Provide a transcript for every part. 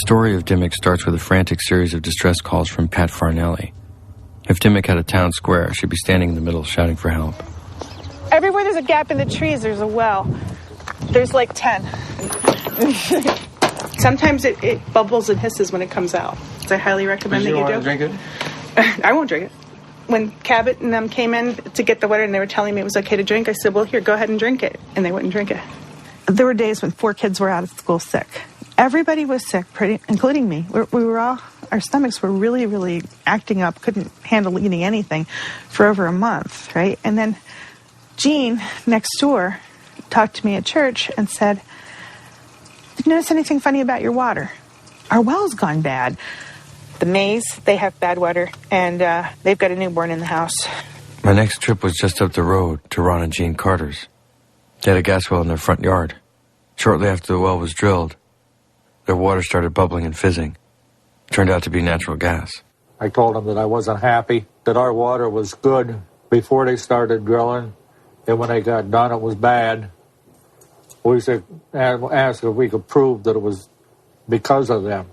story of Dimmick starts with a frantic series of distress calls from Pat Farnelli. If Dimmick had a town square, she'd be standing in the middle shouting for help. Everywhere there's a gap in the trees, there's a well. There's like 10. Sometimes it bubbles and hisses when it comes out. So I highly recommend that you do. You want to drink it? I won't drink it. When Cabot and them came in to get the water and they were telling me it was okay to drink, I said, well, here, go ahead and drink it. And they wouldn't drink it. There were days when 4 kids were out of school sick. Everybody was sick, including me. We were all, our stomachs were really, really acting up, couldn't handle eating anything for over a month, right? And then Jean, next door, talked to me at church and said, did you notice anything funny about your water? Our well's gone bad. The Mays, they have bad water, and they've got a newborn in the house. My next trip was just up the road to Ron and Jean Carter's. They had a gas well in their front yard. Shortly after the well was drilled, their water started bubbling and fizzing. It turned out to be natural gas. I told them that I wasn't happy, that our water was good before they started drilling, and when they got done, it was bad. We said, asked if we could prove that it was because of them.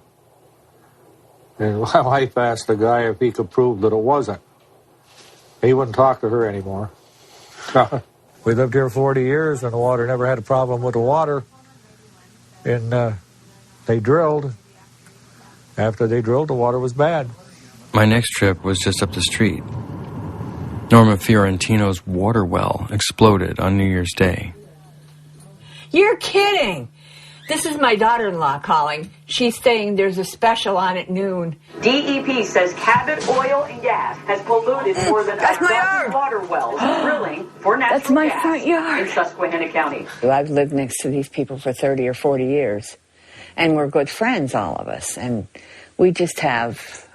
And my wife asked the guy if he could prove that it wasn't. He wouldn't talk to her anymore. We lived here 40 years, and the water never had a problem with the water. And they drilled. After they drilled, the water was bad. My next trip was just up the street. Norma Fiorentino's water well exploded on New Year's Day. You're kidding! This is my daughter-in-law calling. She's saying there's a special on at noon. DEP says Cabot Oil and Gas has polluted more than 1,000 water wells drilling for natural gas front yard. in Susquehanna County. I've lived next to these people for 30 or 40 years, and we're good friends, all of us, and we just have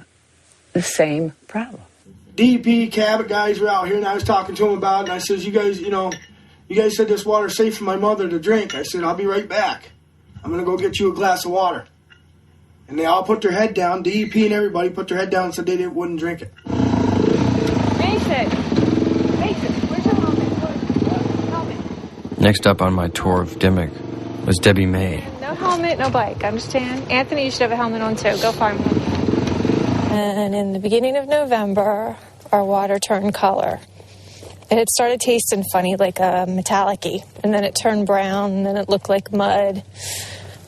the same problem. DEP Cabot guys were out here, and I was talking to them about it, and I says, you guys said this water's safe for my mother to drink. I said, I'll be right back. I'm going to go get you a glass of water. And they all put their head down. DEP and everybody put their head down and said they wouldn't drink it. Mason, where's your helmet? Next up on my tour of Dimmick was Debbie May. No helmet, no bike, understand? Anthony, you should have a helmet on too. Go find one. And in the beginning of November, our water turned color. It had started tasting funny, like a metallic-y, and then it turned brown, and then it looked like mud.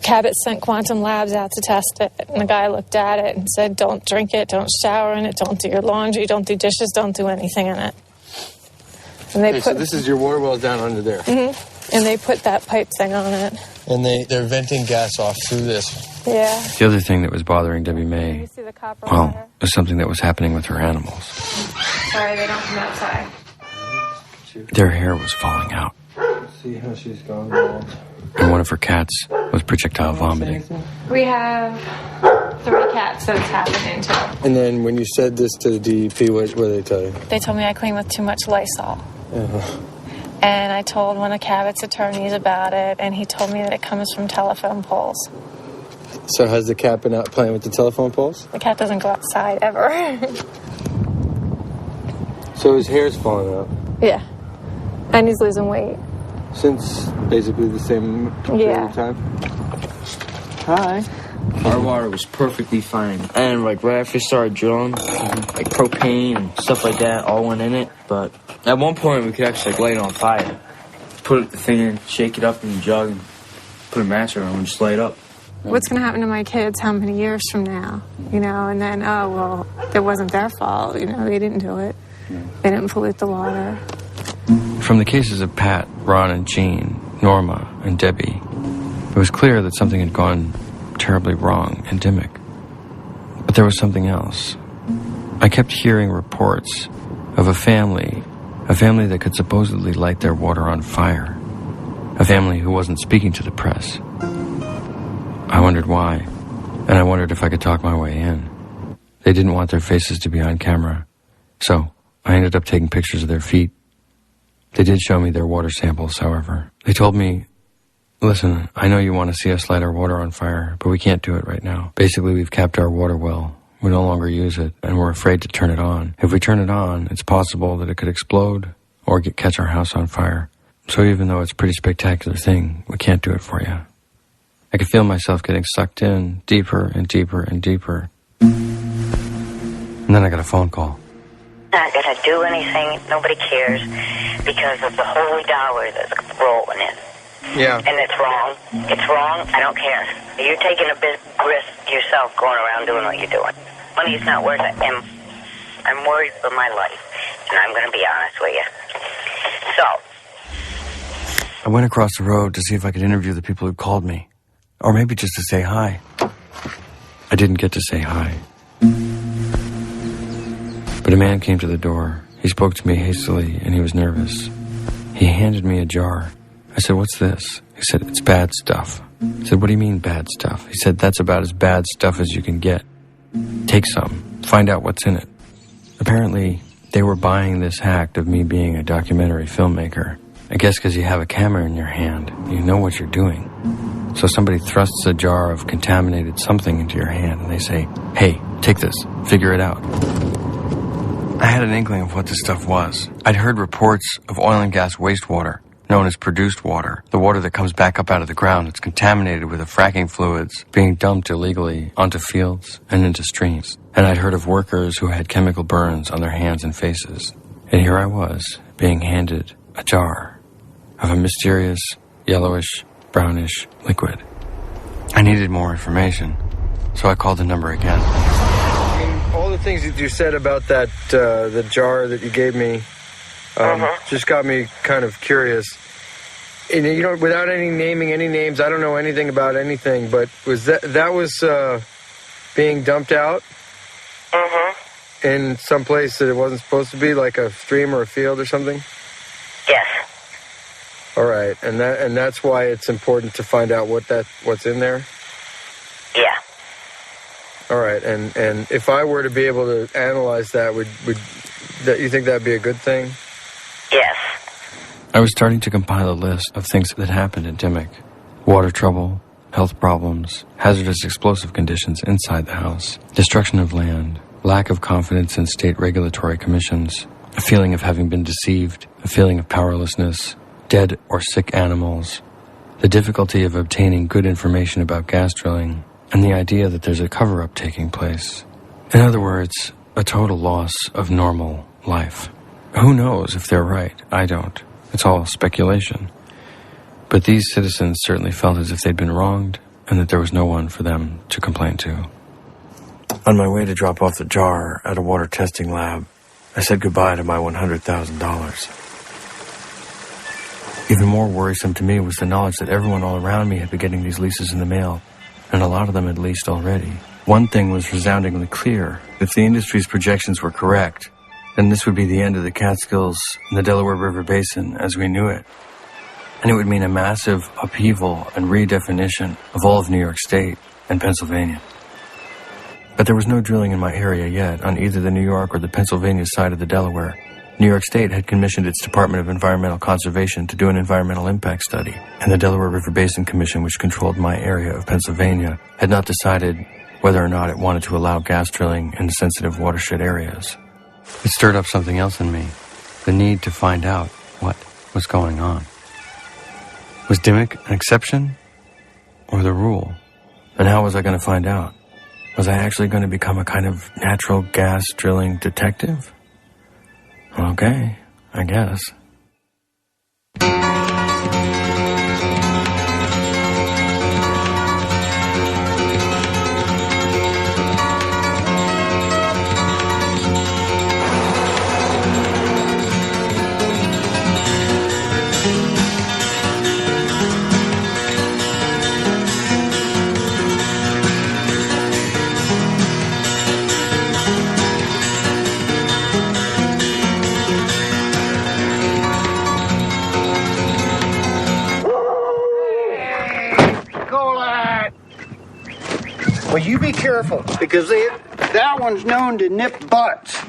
Cabot sent Quantum Labs out to test it, and the guy looked at it and said, don't drink it, don't shower in it, don't do your laundry, don't do dishes, don't do anything in it. And so this is your water well down under there. Mm-hmm. And they put that pipe thing on it. And they're venting gas off through this. Yeah. The other thing that was bothering Debbie May, was something that was happening with her animals. Sorry, they don't come outside. Their hair was falling out. See how she's gone bald. And one of her cats was projectile vomiting. We have 3 cats that it's happening to. And then when you said this to the DEP, what did they tell you? They told me I clean with too much Lysol. Uh-huh. And I told one of Cabot's attorneys about it, and he told me that it comes from telephone poles. So has the cat been out playing with the telephone poles? The cat doesn't go outside ever. So his hair's falling out? Yeah. And he's losing weight. Since basically the same period of time? Hi. Our water was perfectly fine. And right after we started drilling, like propane and stuff like that all went in it. But at one point we could actually light it on fire. Put the thing in, shake it up in the jug, and put a match around and just light it up. What's going to happen to my kids how many years from now? And then, it wasn't their fault. They didn't do it. They didn't pollute the water. From the cases of Pat, Ron and Jean, Norma and Debbie, it was clear that something had gone terribly wrong in Dimmick. But there was something else. I kept hearing reports of a family that could supposedly light their water on fire, a family who wasn't speaking to the press. I wondered why, and I wondered if I could talk my way in. They didn't want their faces to be on camera, so I ended up taking pictures of their feet. They did show me their water samples, however. They told me, listen, I know you want to see us light our water on fire, but we can't do it right now. Basically, we've capped our water well. We no longer use it, and we're afraid to turn it on. If we turn it on, it's possible that it could explode or catch our house on fire. So even though it's a pretty spectacular thing, we can't do it for you. I could feel myself getting sucked in deeper and deeper and deeper. And then I got a phone call. Not going to do anything. Nobody cares because of the holy dollar that's rolling in. Yeah. And it's wrong. It's wrong. I don't care. You're taking a big risk yourself going around doing what you're doing. Money's not worth it. And I'm worried for my life. And I'm going to be honest with you. So. I went across the road to see if I could interview the people who called me. Or maybe just to say hi. I didn't get to say hi. But a man came to the door. He spoke to me hastily, and he was nervous. He handed me a jar. I said, "What's this?" He said, "It's bad stuff." I said, "What do you mean bad stuff?" He said, "That's about as bad stuff as you can get. Take some. Find out what's in it." Apparently, they were buying this act of me being a documentary filmmaker. I guess because you have a camera in your hand, you know what you're doing. So somebody thrusts a jar of contaminated something into your hand, and they say, "Hey, take this. Figure it out." I had an inkling of what this stuff was. I'd heard reports of oil and gas wastewater, known as produced water, the water that comes back up out of the ground. It's contaminated with the fracking fluids being dumped illegally onto fields and into streams. And I'd heard of workers who had chemical burns on their hands and faces. And here I was, being handed a jar of a mysterious, yellowish, brownish liquid. I needed more information, so I called the number again. All the things that you said about that, the jar that you gave me, just got me kind of curious. And, you know, without any naming any names, I don't know anything about anything, but was that was being dumped out in some place that it wasn't supposed to be, like a stream or a field or something? Yes. All right, and that's why it's important to find out what's in there? Yeah. All right, and if I were to be able to analyze that, would that, you think that'd be a good thing? Yes. I was starting to compile a list of things that happened in Dimmock. Water trouble, health problems, hazardous explosive conditions inside the house, destruction of land, lack of confidence in state regulatory commissions, a feeling of having been deceived, a feeling of powerlessness, dead or sick animals, the difficulty of obtaining good information about gas drilling, and the idea that there's a cover-up taking place. In other words, a total loss of normal life. Who knows if they're right? I don't. It's all speculation. But these citizens certainly felt as if they'd been wronged and that there was no one for them to complain to. On my way to drop off the jar at a water testing lab, I said goodbye to my $100,000. Even more worrisome to me was the knowledge that everyone all around me had been getting these leases in the mail, and a lot of them had leased already. One thing was resoundingly clear. If the industry's projections were correct, then this would be the end of the Catskills and the Delaware River Basin as we knew it. And it would mean a massive upheaval and redefinition of all of New York State and Pennsylvania. But there was no drilling in my area yet on either the New York or the Pennsylvania side of the Delaware. New York State had commissioned its Department of Environmental Conservation to do an environmental impact study, and the Delaware River Basin Commission, which controlled my area of Pennsylvania, had not decided whether or not it wanted to allow gas drilling in sensitive watershed areas. It stirred up something else in me, the need to find out what was going on. Was Dimmock an exception or the rule? And how was I going to find out? Was I actually going to become a kind of natural gas drilling detective? Okay, I guess. Well, you be careful, because that one's known to nip butts.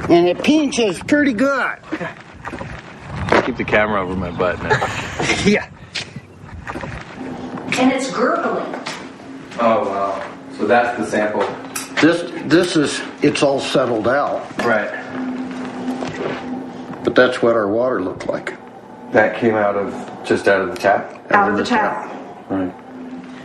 And it pinches pretty good. Keep the camera over my butt now. Yeah. And it's gurgling. Oh, wow. So that's the sample. It's all settled out. Right. But that's what our water looked like. That came just out of the tap? Out of the tap. Right.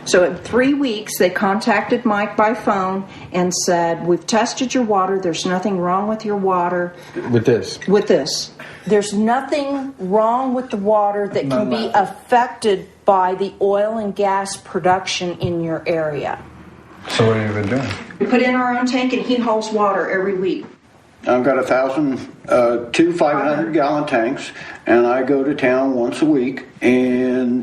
So in 3 weeks, they contacted Mike by phone and said, we've tested your water. There's nothing wrong with your water. With this? With this. There's nothing wrong with the water that can be affected by the oil and gas production in your area. So what have you been doing? We put in our own tank and he hauls water every week. I've got 2 500-gallon tanks, and I go to town once a week, and